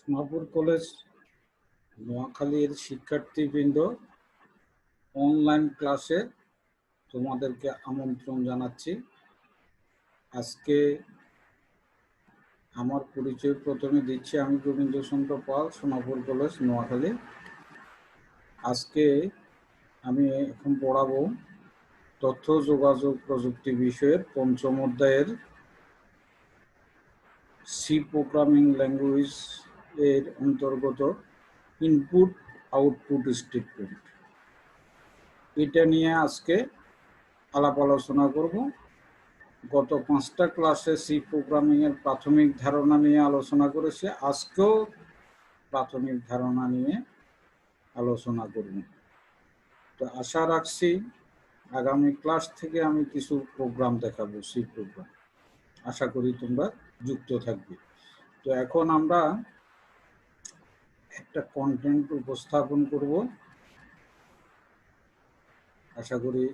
Sonapur college নোয়াখালীর শিক্ষার্থীবৃন্দ, online ক্লাসে তোমাদেরকে আমন্ত্রণ জানাচ্ছি। আজকে আমার পরিচয় প্রথমে দিচ্ছি। আমি গোবিন্দচন্দ্র পাল, সোনাপুর কলেজ নোয়াখালী। আজকে আমি এখন পড়াবো তথ্য যোগাযোগ প্রযুক্তি বিষয়ের পঞ্চম অধ্যায়ের সি প্রোগ্রামিং ল্যাঙ্গুয়েজ এর অন্তর্গত ইনপুট আউটপুট স্টেটমেন্ট। এটা নিয়ে আজকে আলাপ আলোচনা করব। গত 5টা ক্লাসে সি প্রোগ্রামিং এর প্রাথমিক ধারণা নিয়ে আলোচনা করেছে। আজকেও প্রাথমিক ধারণা নিয়ে আলোচনা করব। তো আশা রাখছি আগামী ক্লাস থেকে আমি কিছু প্রোগ্রাম দেখাবো, সি প্রোগ্রাম। আশা করি তোমরা যুক্ত থাকবে। তো এখন আমরা একটা কন্টেন্ট উপস্থাপন করব। আশা করি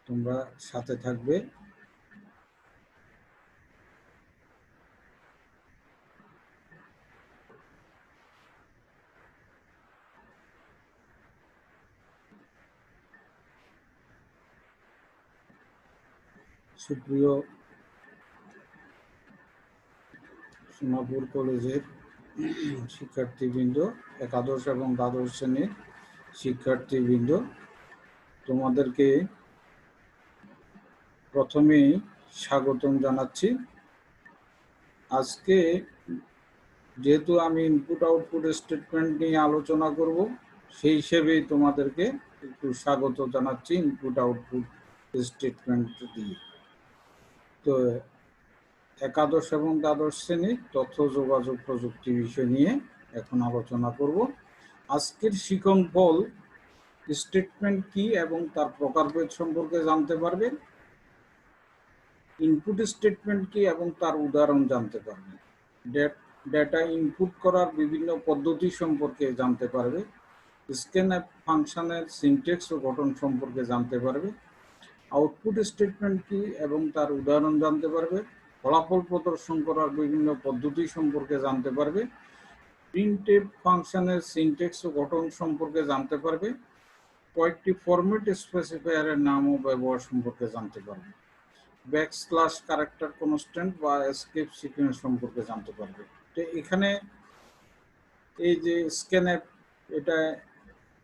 তোমরা সাথে থাকবে। সুপ্রিয় সোনাপুর কলেজের শিক্ষার্থীবৃন্দ, একাদশ এবং দ্বাদশ শ্রেণীর শিক্ষার্থীবৃন্দ, তোমাদেরকে প্রথমেই স্বাগতম জানাচ্ছি। আজকে যেহেতু আমি ইনপুট আউটপুট স্টেটমেন্ট নিয়ে আলোচনা করব, সেই হিসেবেই তোমাদেরকে একটু স্বাগত জানাচ্ছি ইনপুট আউটপুট স্টেটমেন্ট দিয়ে। তো একাদশ এবং দ্বাদশ শ্রেণীর তথ্য যোগাযোগ প্রযুক্তি বিষয় নিয়ে এখন আলোচনা করব। আজকের শিখন ফল স্টেটমেন্ট কি এবং তার প্রকারভেদ সম্পর্কে জানতে পারবেন। ইনপুট স্টেটমেন্ট কি এবং তার উদাহরণ জানতে পারবেন। ডেটা ইনপুট করার বিভিন্ন পদ্ধতি সম্পর্কে জানতে পারবে। স্ক্যানএফ ফাংশনের সিনট্যাক্স ও গঠন সম্পর্কে জানতে পারবে। আউটপুট স্টেটমেন্ট কি এবং তার উদাহরণ জানতে পারবে। ফলাফল প্রদর্শন করার বিভিন্ন পদ্ধতি সম্পর্কে জানতে পারবে। প্রিন্টএফ ফাংশনের সিনট্যাক্স ও গঠন সম্পর্কে জানতে পারবে। কয়েকটি ফরম্যাট স্পেসিফায়ারের নাম ও ব্যবহার সম্পর্কে জানতে পারবে। ব্যাকস্ল্যাশ ক্যারেক্টার কনস্ট্যান্ট বা এসকেপ সিকোয়েন্স সম্পর্কে জানতে পারবে। তো এখানে এই যে স্ক্যানএফ, এটা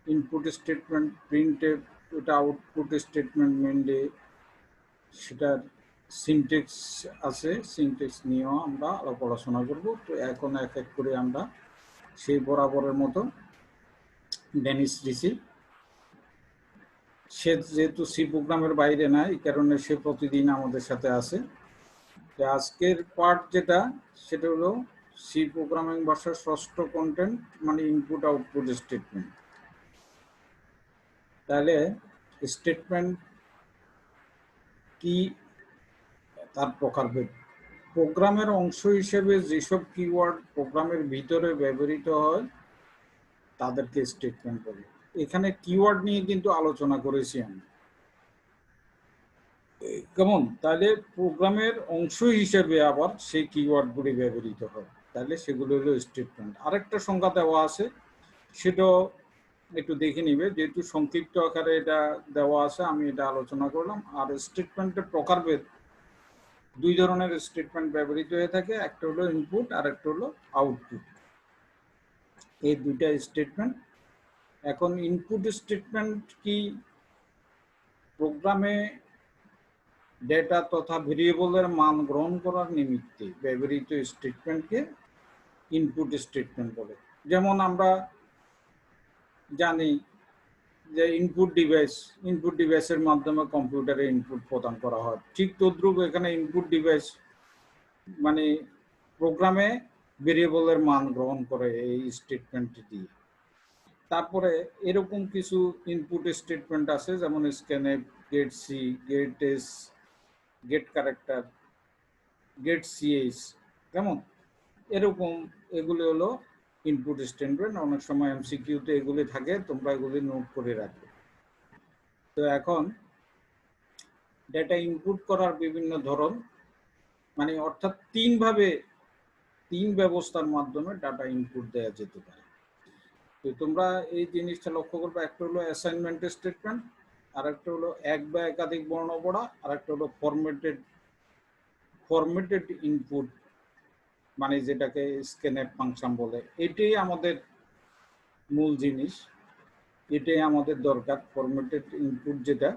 ইনপুট স্টেটমেন্ট, প্রিন্টএফ এটা আউটপুট স্টেটমেন্ট মেনলি, সেটার সিনট্যাক্স আছে, সিনট্যাক্স নিয়েও আমরা পড়াশোনা করব। তো এখন এক এক করে আমরা সেই বরাবরের মতো ডেনিস রিসি, সে যেহেতু সি প্রোগ্রামের বাইরে না, এই কারণে সে প্রতিদিন আমাদের সাথে আছে। আজকের পার্ট যেটা, সেটা হলো সি প্রোগ্রামিং ভাষার ষষ্ঠ কন্টেন্ট, মানে ইনপুট আউটপুট স্টেটমেন্ট। তাহলে স্টেটমেন্ট কি, তার প্রকারভেদ। প্রোগ্রামের অংশ হিসেবে যেসব কিওয়ার্ড প্রোগ্রামের ভিতরে ব্যবহৃত হয় তাদেরকে স্টেটমেন্ট বলে। এখানে কিওয়ার্ড নিয়ে কিন্তু আলোচনা করেছি আমি, কেমন? তাহলে প্রোগ্রামের অংশ হিসেবে আবার সেই কিওয়ার্ডগুলি ব্যবহৃত হয়, তাহলে সেগুলো হলো স্টেটমেন্ট। আরেকটা সংজ্ঞা দেওয়া আছে, সেটাও একটু দেখে নিবে, যেহেতু সংক্ষিপ্ত আকারে এটা দেওয়া আছে আমি এটা আলোচনা করলাম। আর স্টেটমেন্টের প্রকারভেদ, দুই ধরনের স্টেটমেন্ট ব্যবহৃত হয়ে থাকে, একটা হলো ইনপুট আর একটা হলো আউটপুট। এই দুইটা স্টেটমেন্ট। এখন ইনপুট স্টেটমেন্ট কি, প্রোগ্রামে ডেটা তথা ভেরিয়েবলের মান গ্রহণ করার নিমিত্তে ব্যবহৃত স্টেটমেন্টকে ইনপুট স্টেটমেন্ট বলে। যেমন আমরা জানি যে ইনপুট ডিভাইসের মাধ্যমে কম্পিউটারে ইনপুট প্রদান করা হয়, ঠিক তদ্রুপ এখানে ইনপুট ডিভাইস মানে প্রোগ্রামে ভেরিয়েবলের মান গ্রহণ করে এই স্টেটমেন্টটি দিয়ে। তারপরে এরকম কিছু ইনপুট স্টেটমেন্ট আছে, যেমন scanf, getc, gets, get character, গেট সিএইচ, কেমন? এরকম এগুলি হলো ইনপুট স্টেটমেন্ট। অনেক সময় এমসিকিউতে এগুলি থাকে, তোমরা এগুলি নোট করে রাখবে। তো এখন ডেটা ইনপুট করার বিভিন্ন ধরন, মানে অর্থাৎ তিন ব্যবস্থার মাধ্যমে ডাটা ইনপুট দেওয়া যেতে পারে। তো তোমরা এই জিনিসটা লক্ষ্য করবে, একটা হলো অ্যাসাইনমেন্ট স্টেটমেন্ট, আর একটা হলো এক বা একাধিক বর্ণ পড়া, আর একটা হলো ফরম্যাটেড ইনপুট, মানে যেটাকে স্ক্যানএফ ফাংশন বলে। এটাই আমাদের মূল জিনিস, এটাই আমাদের দরকার, ফরম্যাটেড ইনপুট যেটা।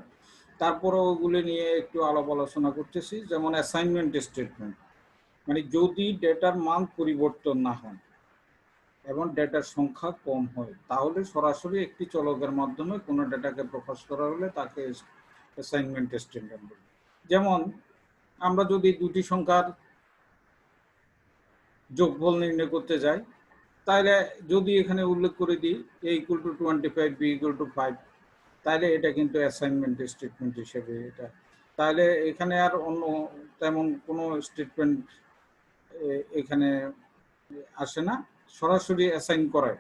তারপরে ওগুলো নিয়ে একটু আলাপ আলোচনা করতেছি। যেমন অ্যাসাইনমেন্ট স্টেটমেন্ট, মানে যদি ডেটার মান পরিবর্তন না হয় এবং ডেটার সংখ্যা কম হয়, তাহলে সরাসরি একটি চলকের মাধ্যমে কোনো ডেটাকে প্রকাশ করা হলে তাকে অ্যাসাইনমেন্ট স্টেটমেন্ট বলে। যেমন আমরা যদি দুটি সংখ্যার যোগফল নির্ণয় করতে যাই, তাহলে যদি এখানে উল্লেখ করে দিই a equal to 25, b equal to 5, তাহলে এটা কিন্তু অ্যাসাইনমেন্ট স্টেটমেন্ট হিসেবে এটা। তাহলে এখানে আর অন্য তেমন কোনো স্টেটমেন্ট এখানে আসে না, সরাসরি অ্যাসাইন করায়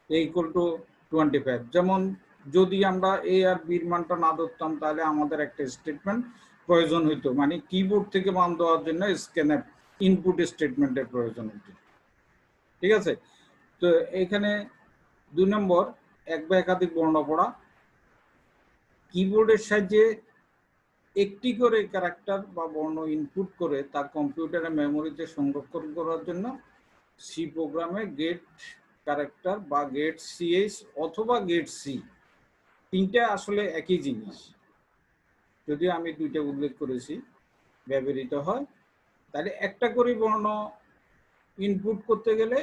a ইকুয়াল টু 25। যেমন যদি আমরা a আর বির মানটা না ধরতাম, তাহলে আমাদের একটা স্টেটমেন্ট প্রয়োজন হইতো, মানে কিবোর্ড থেকে মান দেওয়ার জন্য স্ক্যানএফ ইনপুট স্টেটমেন্টের প্রয়োজন হইতো। ঠিক আছে? তো এখানে 2 নম্বর, এক বা একাধিক বর্ণ পড়া। কিবোর্ডের সাহায্যে একটি করে ক্যারেক্টার বা বর্ণ ইনপুট করে তা কম্পিউটারে মেমোরিতে সংরক্ষণ করার জন্য সি প্রোগ্রামে গেট ক্যারেক্টার বা গেট সিএস অথবা গেট সি, তিনটা আসলে একই জিনিস, যদি আমি দুইটা উল্লেখ করেছি, ব্যবহৃত হয়। তাহলে একটা করে বর্ণ ইনপুট করতে গেলে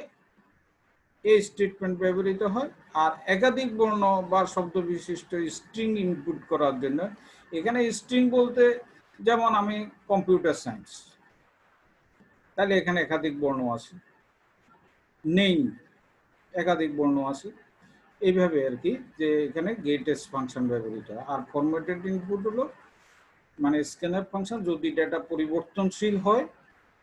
এই স্টেটমেন্ট ব্যবহৃত হয়, আর একাধিক বর্ণ বা শব্দ বিশিষ্ট স্ট্রিং ইনপুট করার জন্য, এখানে স্ট্রিং বলতে যেমন আমি কম্পিউটার সায়েন্স, তাহলে এখানে একাধিক বর্ণ আছে, নেই একাধিক বর্ণ আছে, এইভাবে আর কি, যে এখানে গেটস ফাংশন ব্যবহৃত হয়। আর ফরম্যাটেড ইনপুট হলো মানে স্ক্যানএফ ফাংশন, যদি ডেটা পরিবর্তনশীল হয়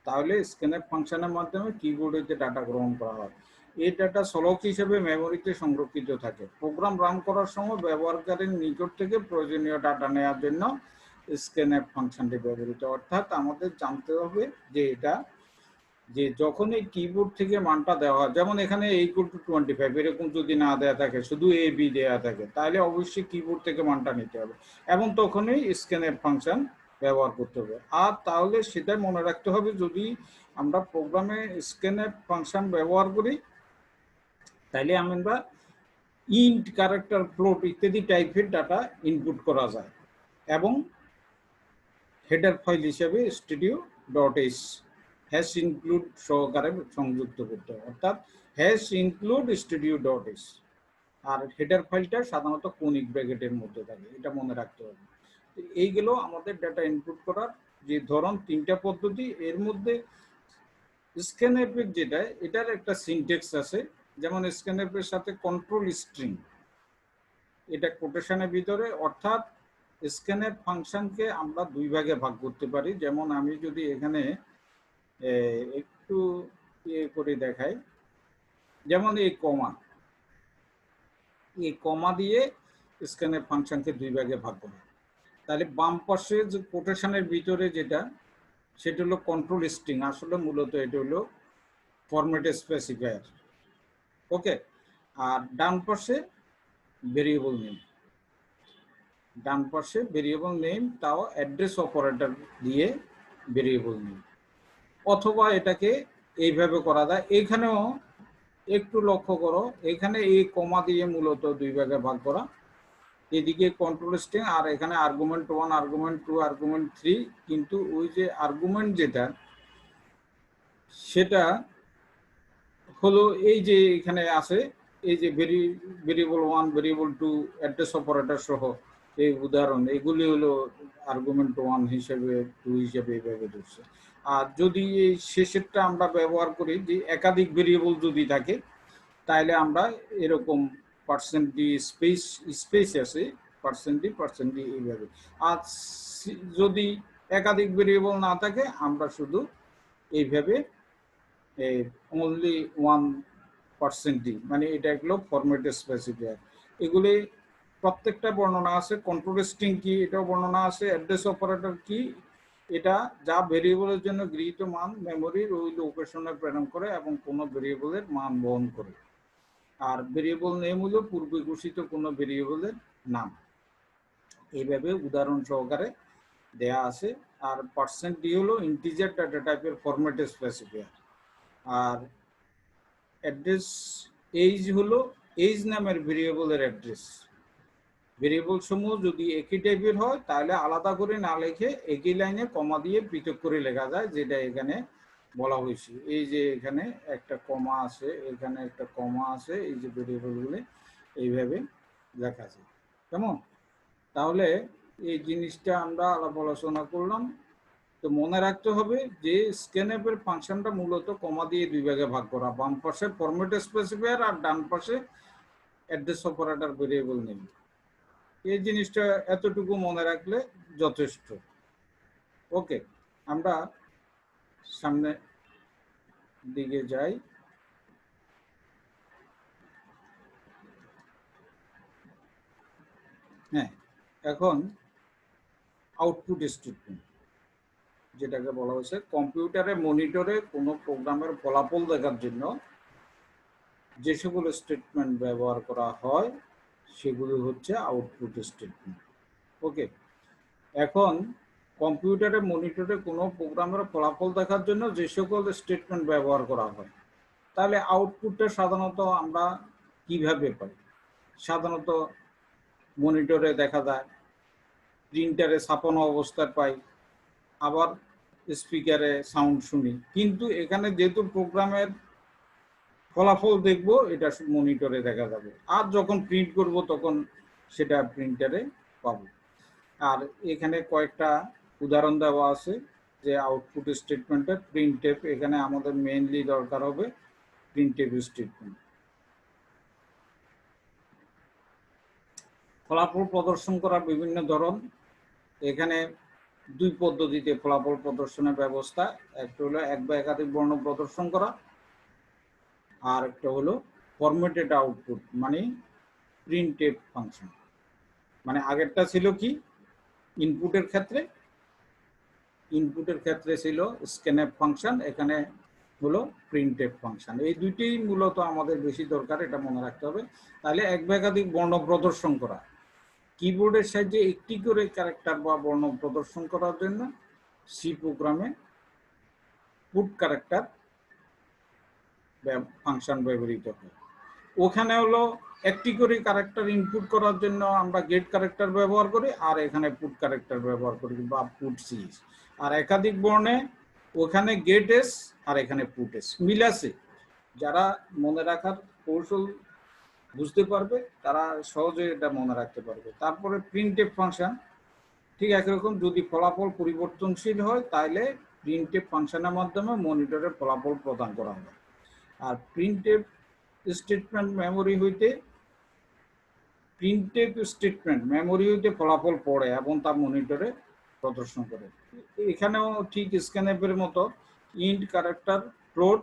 তাহলে স্ক্যানএফ ফাংশনের মাধ্যমে কিবোর্ডে যে ডাটা গ্রহণ করা হয়, এই ডাটা চলক হিসেবে মেমোরিতে সংরক্ষিত থাকে। প্রোগ্রাম রান করার সময় ব্যবহারকারীর নিকট থেকে প্রয়োজনীয় ডাটা নেওয়ার জন্য স্ক্যানএফ ফাংশনটি ব্যবহৃত। অর্থাৎ আমাদের জানতে হবে যে এটা, যে যখন এই কিবোর্ড থেকে মানটা দেওয়া হয়, যেমন এখানে ইকুয়াল টু 25 এরকম যদি না দেওয়া থাকে, শুধু এ বি দেওয়া থাকে, তাহলে অবশ্যই কিবোর্ড থেকে মানটা নিতে হবে এবং তখনই স্ক্যানএফ ফাংশন ব্যবহার করতে হবে। আর তাহলে সেটা মনে রাখতে হবে, যদি আমরা প্রোগ্রামে স্ক্যানএফ ফাংশন ব্যবহার করি, তাহলে আমরা ইন্ট, ক্যারেক্টার, ফ্লোট ইত্যাদি টাইপের ডাটা ইনপুট করা যায় এবং হেডার ফাইল হিসেবে studio.h হ্যাশ ইনক্লুড সহকারে সংযুক্ত করতে হবে, অর্থাৎ হ্যাশ ইনক্লুড studio.h। আর হেডার ফাইলটা সাধারণত কোনিক ব্র্যাকেটের মধ্যে থাকে, এটা মনে রাখতে হবে। এইগুলো আমাদের ডাটা ইনপুট করার যে ধরন, তিনটা পদ্ধতি। এর মধ্যে স্ক্যানএফের যেটা, এটার একটা সিনট্যাক্স আছে। যেমন স্ক্যানএফের সাথে কন্ট্রোল স্ট্রিং, এটা কোটেশনের ভিতরে, অর্থাৎ স্ক্যানএফ ফাংশনকে আমরা দুই ভাগে ভাগ করতে পারি। যেমন আমি যদি এখানে একটু ইয়ে করে দেখাই, যেমন এই কমা দিয়ে স্ক্যানএফ ফাংশনকে দুই ভাগে ভাগ করা। তাহলে বাম পাশে যে কোটেশনের ভিতরে যেটা, সেটা হলো কন্ট্রোল স্ট্রিং, আসলে মূলত এটা হলো ফরম্যাট স্পেসিফায়ার। ওকে, আর ডান পাশে ভেরিয়েবল নেম, ডান পাশে ভেরিয়েবল নেম, তাও অ্যাড্রেস অপারেটর দিয়ে ভেরিয়েবল নেম, অথবা এটাকে এইভাবে করা যায়। এখানেও একটু লক্ষ্য করো, এখানে এই কমা দিয়ে মূলত দুই ভাগে ভাগ করা, এদিকে কন্ট্রোল স্ট্রিং, আর এখানে আর্গুমেন্ট 1, আর্গুমেন্ট 2, আর্গুমেন্ট 3। কিন্তু ওই যে আর্গুমেন্ট যেটা, সেটা হলো এই যে এখানে আছে, এই যে ভেরিয়েবল 1, ভেরিয়েবল 2, অ্যাড্রেস অপারেটর সহ এই উদাহরণ, এগুলি হলো আর্গুমেন্ট 1 হিসেবে, 2 হিসেবে এইভাবে ধরছে। আর যদি এই শেষেরটা আমরা ব্যবহার করি, যে একাধিক ভেরিয়েবল যদি থাকে, তাহলে আমরা এরকম %d স্পেস আছে, %d এইভাবে। আর যদি একাধিক ভেরিয়েবল না থাকে, আমরা শুধু এইভাবে only 1%d, মানে এটা এগুলো ফরম্যাট স্পেসিফায়ার। এগুলি প্রত্যেকটা বর্ণনা আছে, কন্ট্রোল স্ট্রিং কি এটাও বর্ণনা আছে, অ্যাড্রেস অপারেটর কি এটা যা ভেরিয়েবলের জন্য গৃহীত মান মেমোরির ওই লোকেশনে প্রেরণ করে এবং কোনো ভেরিয়েবলের মান বহন করে। আর ভেরিয়েবল নেম হলো পূর্বে ঘোষিত কোনো ভেরিয়েবলের নাম। এইভাবে উদাহরণ সহকারে দেয়া আছে। আর %d হলো ইন্টিজার ডাটা টাইপের ফরম্যাটে স্পেসিফায়ার। আর অ্যাড্রেস এইজ হলো এইজ নামের ভেরিয়েবলের অ্যাড্রেস। ভেরিয়েবল সমূহ যদি একই টাইপের হয় তাহলে আলাদা করে না লিখে একই লাইনে কমা দিয়ে পৃথক করে লেখা যায়, যেটা এখানে বলা হয়েছে। এই যে এখানে একটা কমা আছে, এখানে একটা কমা আছে, এই যে ভেরিয়েবলগুলো এইভাবে লেখা আছে। কেমন? তাহলে এই জিনিসটা আমরা আলোচনা করলাম। তো মনে রাখতে হবে যে স্ক্যানএফের ফাংশনটা মূলত কমা দিয়ে দুই ভাগে ভাগ করা, বাম পাশে ফরম্যাট স্পেসিফায়ার আর ডান পাশে অ্যাড্রেস অপারেটর ভেরিয়েবল নেম। এই জিনিসটা এতটুকু মনে রাখলে যথেষ্ট। ওকে, আমরা সামনে দিকে যাই। হ্যাঁ, এখন আউটপুট স্টেটমেন্ট, যেটাকে বলা হয়েছে কম্পিউটারে মনিটরে কোনো প্রোগ্রামের ফলাফল দেখার জন্য যে সকল স্টেটমেন্ট ব্যবহার করা হয় সেগুলো হচ্ছে আউটপুট স্টেটমেন্ট। ওকে, এখন কম্পিউটারে মনিটরে কোনো প্রোগ্রামের ফলাফল দেখার জন্য যে সকল স্টেটমেন্ট ব্যবহার করা হয়, তাহলে আউটপুটটা সাধারণত আমরা কিভাবে পাই? সাধারণত মনিটরে দেখা যায়, প্রিন্টারে ছাপানো অবস্থায় পাই, আবার স্পিকারে সাউন্ড শুনি। কিন্তু এখানে যেহেতু প্রোগ্রামের ফলাফল দেখব, এটা মনিটরে দেখা যাবে, আর যখন প্রিন্ট করব তখন সেটা প্রিন্টারে পাবো। আর এখানে কয়েকটা উদাহরণ দেওয়া আছে যে আউটপুট স্টেটমেন্টের প্রিন্টএফ। এখানে আমাদের মেইনলি দরকার হবে প্রিন্টএফ স্টেটমেন্ট। ফলাফল প্রদর্শন করার বিভিন্ন ধরন। এখানে দুই পদ্ধতিতে ফলাফল প্রদর্শনের ব্যবস্থা। একটা হলো এক বা একাধিক বর্ণ প্রদর্শন করা, আর একটা হলো ফরম্যাটেড আউটপুট মানে প্রিন্টএফ ফাংশন। মানে আগেরটা ছিল কি, ইনপুটের ক্ষেত্রে ছিল স্ক্যানএফ ফাংশন, এখানে হলো প্রিন্টএফ ফাংশন। এই দুইটাই মূলত আমাদের বেশি দরকার, এটা মনে রাখতে হবে। তাহলে এক বা একাধিক বর্ণ প্রদর্শন করা, কিবোর্ডের সাহায্যে একটি করে ক্যারেক্টার বা বর্ণ প্রদর্শন করার জন্য সি প্রোগ্রামে পুট ক্যারেক্টার ফাংশন ব্যবহৃত হয়। ওখানে হলো একটি করে ক্যারেক্টার ইনপুট করার জন্য আমরা গেট ক্যারেক্টার ব্যবহার করি, আর এখানে পুট ক্যারেক্টার ব্যবহার করি বা পুট সিএস। আর একাধিক বর্ণে ওখানে গেট এস আর এখানে পুট এস। মিল আছে? যারা মনে রাখার কৌশল বুঝতে পারবে তারা সহজে এটা মনে রাখতে পারবে। তারপরে প্রিন্টএফ ফাংশন ঠিক একরকম, যদি ফলাফল পরিবর্তনশীল হয় তাহলে প্রিন্টএফ ফাংশনের মাধ্যমে মনিটরের ফলাফল প্রদান করা হয়। আর প্রিন্টএফ স্টেটমেন্ট মেমোরি হইতে ফলাফল পড়ে এবং তা মনিটরে প্রদর্শন করে। এখানেও ঠিক স্ক্যানএফের মতো ইন্ট, ক্যারেক্টার, ফ্লোট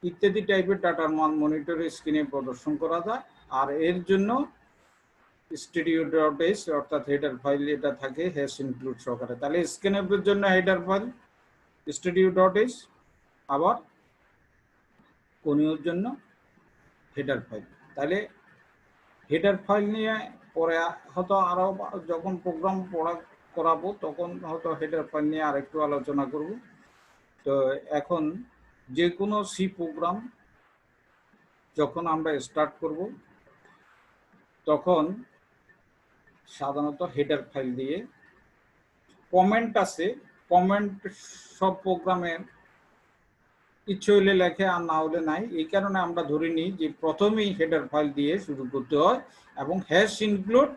ইত্যাদি টাইপের ডাটার মান মনিটরে স্ক্রিনে প্রদর্শন করা যায়। আর এর জন্য studio.h অর্থাৎ হেডার ফাইল এটা থাকে হ্যাশ ইনক্লুড সহকারে। তাহলে স্ক্যানএফের জন্য হেডার ফাইল studio.h, আবার কোনিওর জন্য হেডার ফাইল। তাহলে হেডার ফাইল নিয়ে পরে হয়তো আরো যখন প্রোগ্রাম করাবো তখন হয়তো হেডার ফাইল নিয়ে আরেকটু আলোচনা করব। তো এখন যে কোনো সি প্রোগ্রাম যখন আমরা স্টার্ট করব তখন সাধারণত হেডার ফাইল দিয়ে, কমেন্ট আছে, কমেন্ট সব প্রোগ্রামের ইচ্ছে হইলে লেখে আর না হলে নাই। এই কারণে আমরা ধরে নিই যে প্রথমেই হেডার ফাইল দিয়ে শুরু করতে হয় এবং হ্যাশ ইনক্লুড,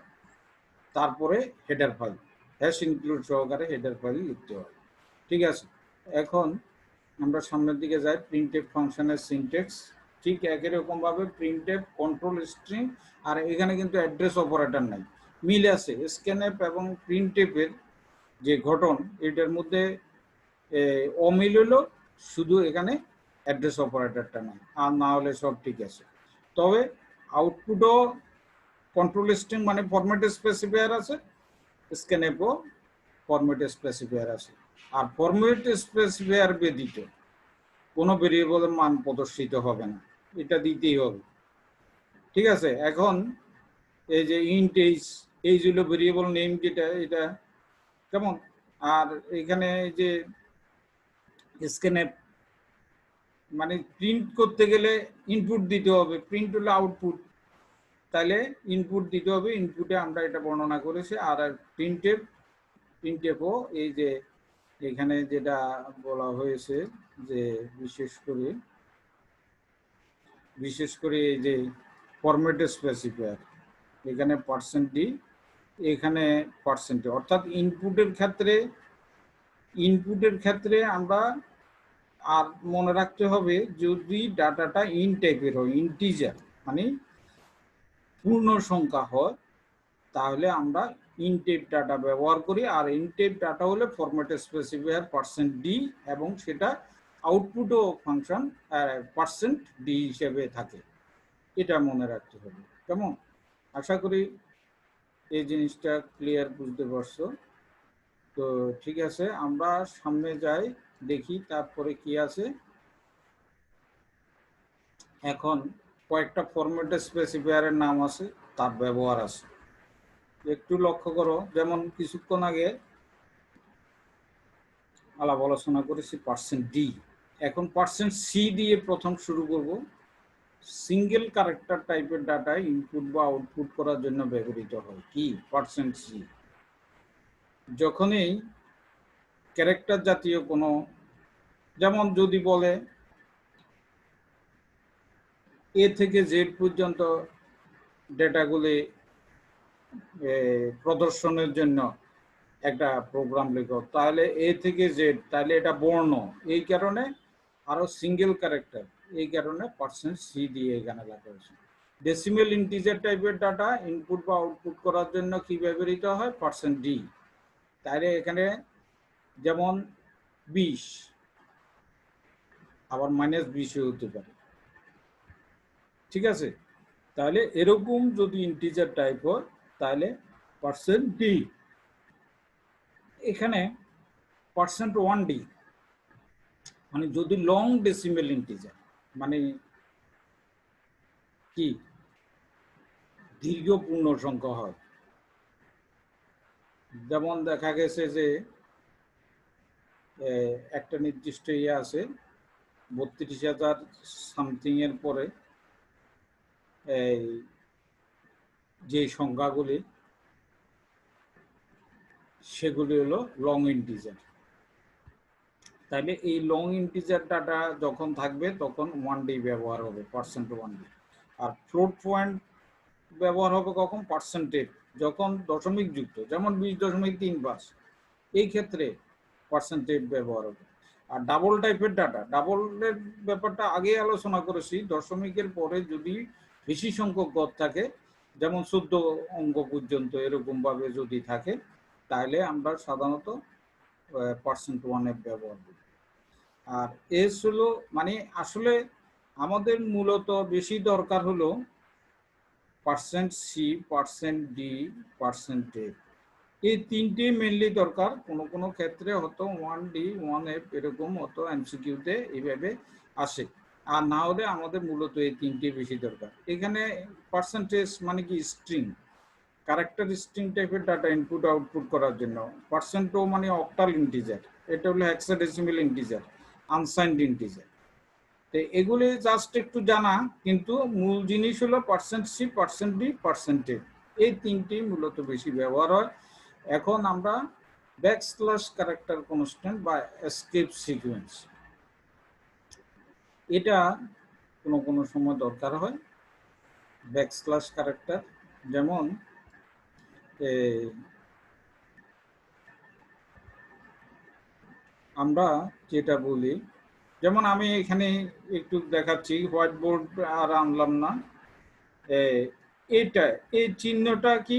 তারপরে হেডার ফাইল, হ্যাশ ইনক্লুড সহকারে হেডার ফাইল লিখতে হয়। ঠিক আছে, এখন আমরা সামনের দিকে যাই। প্রিন্টএফ ফাংশনের সিনট্যাক্স ঠিক একই রকমভাবে প্রিন্টএফ কন্ট্রোল স্ট্রিং, আর এখানে কিন্তু অ্যাড্রেস অপারেটর নাই। মিল আছে, স্ক্যানএফ এবং প্রিন্টএফের যে গঠন এটার মধ্যে অমিল হলো শুধু এখানে অ্যাড্রেস অপারেটরটা নাই, আর না হলে সব ঠিক আছে। তবে আউটপুটও কন্ট্রোল স্ট্রিং মানে ফরম্যাট স্পেসিফায়ার আছে, স্ক্যানএফও ফরম্যাট স্পেসিফায়ার আছে। আর ফরম্যাট স্পেসিফায়ার ব্যতীত কোনো ভেরিয়েবলের মান প্রদর্শিত হবে না, এটা দিতেই হবে। ঠিক আছে, এখন এই যে ইন্ট এইজ হলো ভেরিয়েবল নেম, যেটা এটা কেমন। আর এখানে যে স্ক্যানএফ মানে প্রিন্ট করতে গেলে ইনপুট দিতে হবে, প্রিন্ট হলো আউটপুট, তাহলে ইনপুট দিতে হবে, ইনপুটে আমরা এটা বর্ণনা করেছি। আর প্রিন্টএফও এই যে এখানে যেটা বলা হয়েছে যে বিশেষ করে এই যে ফরম্যাট স্পেসিফায়ার, এখানে %d, এখানে %, অর্থাৎ ইনপুটের ক্ষেত্রে আমরা আর মনে রাখতে হবে যদি ডাটাটা ইন টাইপের হয়, ইন্টিজার মানে পূর্ণ সংখ্যা হয়, তাহলে আমরা ইনটাইপ ডাটা ব্যবহার করি। আর ইনটাইপ ডাটা হলে ফরম্যাট স্পেসিফায়ার %d এবং সেটা আউটপুটও ফাংশন %d হিসেবে থাকে, এটা মনে রাখতে হবে। কেমন, আশা করি এই জিনিসটা ক্লিয়ার, বুঝতে পারছো। তো ঠিক আছে, আমরা সামনে যাই, দেখি তারপরে কি আছে। এখন কয়েকটা ফরম্যাট স্পেসিফায়ারের নাম আছে, তার ব্যবহার আছে, একটু লক্ষ্য করো। যেমন কিছুক্ষণ আগে আলাপ আলোচনা করেছি %d, এখন %c দিয়ে প্রথম শুরু করব। সিঙ্গেল ক্যারেক্টার টাইপের ডাটা ইনপুট বা আউটপুট করার জন্য ব্যবহৃত হয় কি %c। যখনই ক্যারেক্টার জাতীয় কোনো, যেমন যদি বলে এ থেকে জেড পর্যন্ত ডেটাগুলি প্রদর্শনের জন্য একটা প্রোগ্রাম লেখো, তাহলে এ থেকে জেড, তাহলে এটা বর্ণ, এই কারণে আরো সিঙ্গেল ক্যারেক্টার, এই কারণে %c দিয়ে এখানে লেখা হয়েছে। ডেসিমেল ইন্টিজার টাইপের ডাটা ইনপুট বা আউটপুট করার জন্য কি ব্যবহৃত হয় %d, তাহলে এখানে যেমন 20 আবার -20 হতে পারে। ঠিক আছে, তাহলে এরকম যদি ইন্টিজার টাইপ হয় তাহলে %d। এখানে %1d মানে যদি লং ডেসিমেল ইন্টিজার মানে কি দীর্ঘ পূর্ণ সংখ্যা হয়, যেমন দেখা গেছে যে একটা নির্দিষ্ট ইয়ে আছে 32,000 সামথিং এর পরে এই যে সংখ্যাগুলি সেগুলি হলো লং ইন্টিজার। তাহলে এই লং ইন্টিজার ডাটা যখন থাকবে তখন 1d ব্যবহার হবে, %1d। আর ফ্লোট পয়েন্ট ব্যবহার হবে কখন %, যখন দশমিক যুক্ত, যেমন 20.35, এই ক্ষেত্রে % ব্যবহার হবে। আর ডাবল টাইপের ডাটা, ডাবলের ব্যাপারটা আগে আলোচনা করেছি, দশমিকের পরে যদি বেশি সংখ্যক গড় থাকে, যেমন 14 অঙ্ক পর্যন্ত এরকম ভাবে যদি থাকে, তাহলে আমরা সাধারণত %1f ব্যবহার করি। আর এস হলো মানে আসলে আমাদের মূলত বেশি দরকার হলো %c, %d, %f, এই তিনটি মেনলি দরকার। কোনো কোনো ক্ষেত্রে হয়তো 1d 1f এরকম হতো এমসিকিউতে এইভাবে আসে, আর না হলে আমাদের মূলত এই তিনটি বেশি দরকার। এখানে পার্সেন্টেজ মানে কি স্ট্রিং, ক্যারেক্টার স্ট্রিং টাইপের ডাটা ইনপুট আউটপুট করার জন্য। %ও মানে অক্টাল ইন্টিজার, এটা হলো হেক্সাডেসিমাল ইন্টিজার, আনসাইন্ড ইন্টিজার। তো এগুলি জাস্ট একটু জানা, কিন্তু মূল জিনিস হলো %c, %d, %f, এই তিনটি মূলত বেশি ব্যবহার হয়। এখন আমরা ব্যাকস্ল্যাশ ক্যারেক্টার কনস্ট্যান্ট বা এসকেপ সিকোয়েন্স, এটা কোনো কোনো সময় দরকার হয়। ব্যাকস্ল্যাশ ক্যারেক্টার যেমন আমরা যেটা বলি, যেমন আমি এখানে একটু দেখাচ্ছি, হোয়াইট বোর্ড আর আনলাম না, এইটা এই চিহ্নটা কি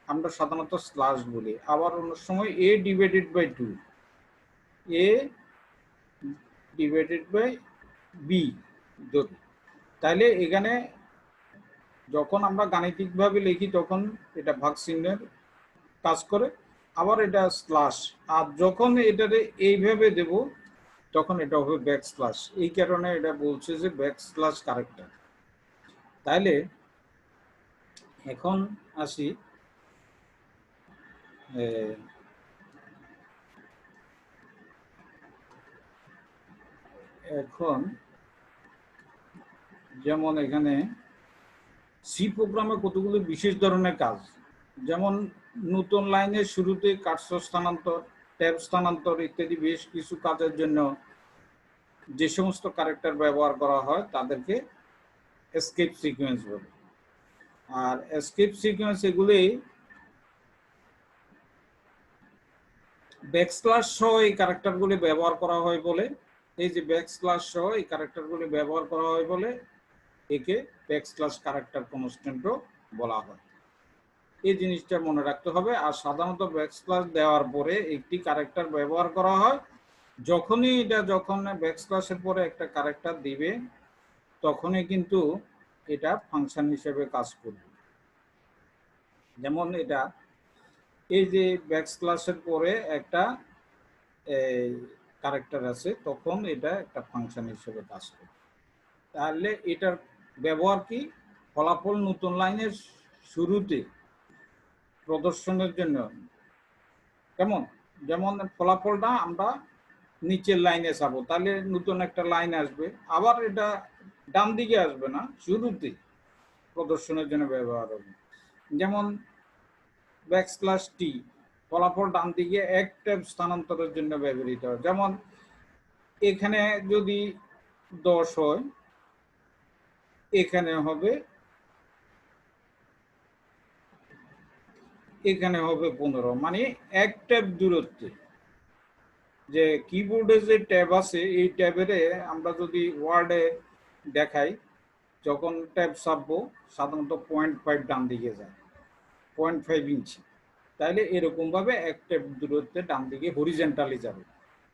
আমরা সাধারণত স্ল্যাশ বলি, আবার অন্য সময় a/2, a/b যদি, তাহলে এখানে যখন আমরা গাণিতিকভাবে লিখি তখন এটা ভাগ চিহ্নের কাজ করে, আবার এটা স্ল্যাশ, আর যখন এটারে এইভাবে দেব তখন এটা হবে ব্যাক স্ল্যাশ। এই কারণে এটা বলছে যে ব্যাক স্ল্যাশ ক্যারেক্টার। তাইলে এখন আসি এখন যেমন এখানে সি প্রোগ্রামে কতগুলো বিশেষ ধরনের কাজ, যেমন নতুন লাইনের শুরুতে কার্সর স্থানান্তর, ট্যাব স্থানান্তর ইত্যাদি বেশ কিছু কাজের জন্য যে সমস্ত ক্যারেক্টার ব্যবহার করা হয় তাদেরকে এসকেপ সিকোয়েন্স বলে। আর এসকেপ সিকোয়েন্স এগুলি ব্যাকস্ল্যাশ সহ এই ক্যারেক্টারগুলি ব্যবহার করা হয় বলে, এই যে ব্যাকস্ল্যাশ সহ এই ক্যারেক্টারগুলি ব্যবহার করা হয় বলে একে ব্যাকস্ল্যাশ ক্যারেক্টার কনস্ট্যান্টও বলা হয়। এই জিনিসটা মনে রাখতে হবে। আর সাধারণত ব্যাকস্ল্যাশ দেওয়ার পরে একটি ক্যারেক্টার ব্যবহার করা হয়, যখনই যখন ব্যাকস্ল্যাশের পরে একটা ক্যারেক্টার দিবে তখনই কিন্তু এটা ফাংশন হিসেবে কাজ করবে। যেমন এটা এই যে ব্যাকস্ল্যাশের পরে একটা ক্যারেক্টার আছে, তখন এটা একটা ফাংশন হিসেবে কাজ করবে। তাহলে এটার ব্যবহার কি? ফলাফল নতুন লাইনের শুরুতে প্রদর্শনের জন্য। কেমন? যেমন ফলাফলটা আমরা নিচের লাইনে চাবো, তাহলে নতুন একটা লাইন আসবে, আবার এটা ডান দিকে আসবে না, শুরুতে প্রদর্শনের জন্য ব্যবহার হবে। যেমন ব্যাকস্ল্যাশ টি ফলাফল ডান দিকে এক ট্যাব স্থানান্তরের জন্য ব্যবহৃত হয়। যেমন এখানে যদি 10 হয়, এখানে হবে 15, মানে এক ট্যাব দূরত্বে। যে কিবোর্ডে যে ট্যাব আছে এই ট্যাবের আমরা যদি ওয়ার্ডে দেখাই, যখন ট্যাব চাপবো সাধারণত 0.5 ডান দিকে যায়, 0.5 ইঞ্চি। তাইলে এরকমভাবে এক ট্যাব দূরত্বে ডান দিকে হরিজেন্টালি যাবে।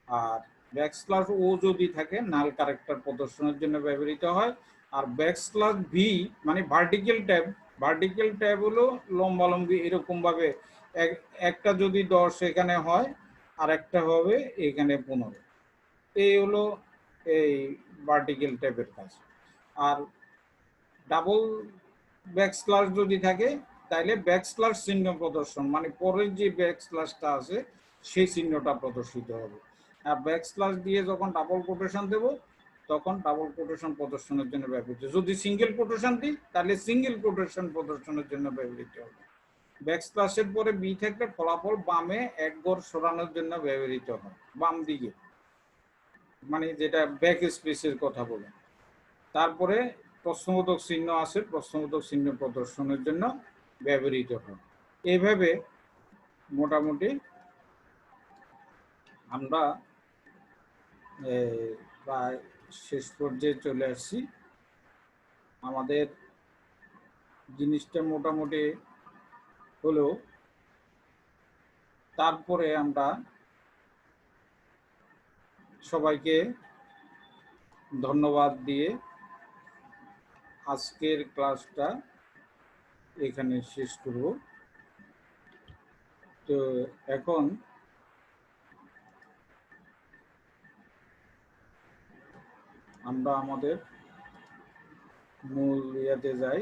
আর ব্যাকস্ল্যাশ ও যদি থাকে নাল ক্যারেক্টার প্রদর্শনের জন্য ব্যবহৃত হয়। আর ব্যাকস্ল্যাশ ভি মানে ভার্টিক্যাল ট্যাব হলো লম্বালম্বি এরকমভাবে, একটা যদি 10 এখানে হয় আর একটা হবে এখানে 15, এই হলো এই ভার্টিক্যাল ট্যাবের কাজ। আর ডাবল ব্যাকস্ল্যাশ যদি থাকে তাহলে ব্যাকস্ল্যাশ চিহ্ন প্রদর্শন, মানে পরের যে ব্যাকস্ল্যাশটা আছে সেই চিহ্নটা প্রদর্শিত হবে। আর ব্যাকস্ল্যাশ দিয়ে যখন ডাবল কোটেশন দেব তখন ডাবল কোটেশন প্রদর্শনের জন্য ব্যবহৃত। যদি সিঙ্গেল কোটেশন দিই তাহলে সিঙ্গেল কোটেশন প্রদর্শনের জন্য ব্যবহৃত হবে। ব্যাকস্ল্যাশের পরে বি থাকলে ফলাফল বামে এক ঘর সরানোর জন্য ব্যবহৃত হয়, বাম দিকে, মানে যেটা ব্যাক স্পেসের কথা বলে। তারপরে প্রশ্নবোধক চিহ্ন আছে, প্রশ্নবোধক চিহ্ন প্রদর্শনের জন্য ব্যবহৃত হয়। এইভাবে মোটামুটি আমরা প্রায় শেষ পর্যায়ে চলে আসছি। আমাদের জিনিসটা মোটামুটি হলো, তারপরে আমরা সবাইকে ধন্যবাদ দিয়ে আজকের ক্লাসটা এখানে শেষ করব। তো এখন আমরা আমাদের মূল ইয়াতে যাই।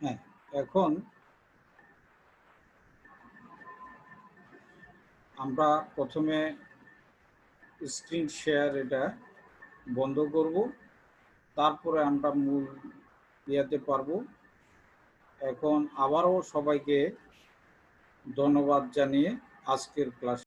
হ্যাঁ, এখন আমরা প্রথমে স্ক্রিন শেয়ার এটা বন্ধ করব, তারপরে আমরা মূল ইয়াতে পারবো। এখন আবারও সবাইকে ধন্যবাদ জানিয়ে আজকের ক্লাস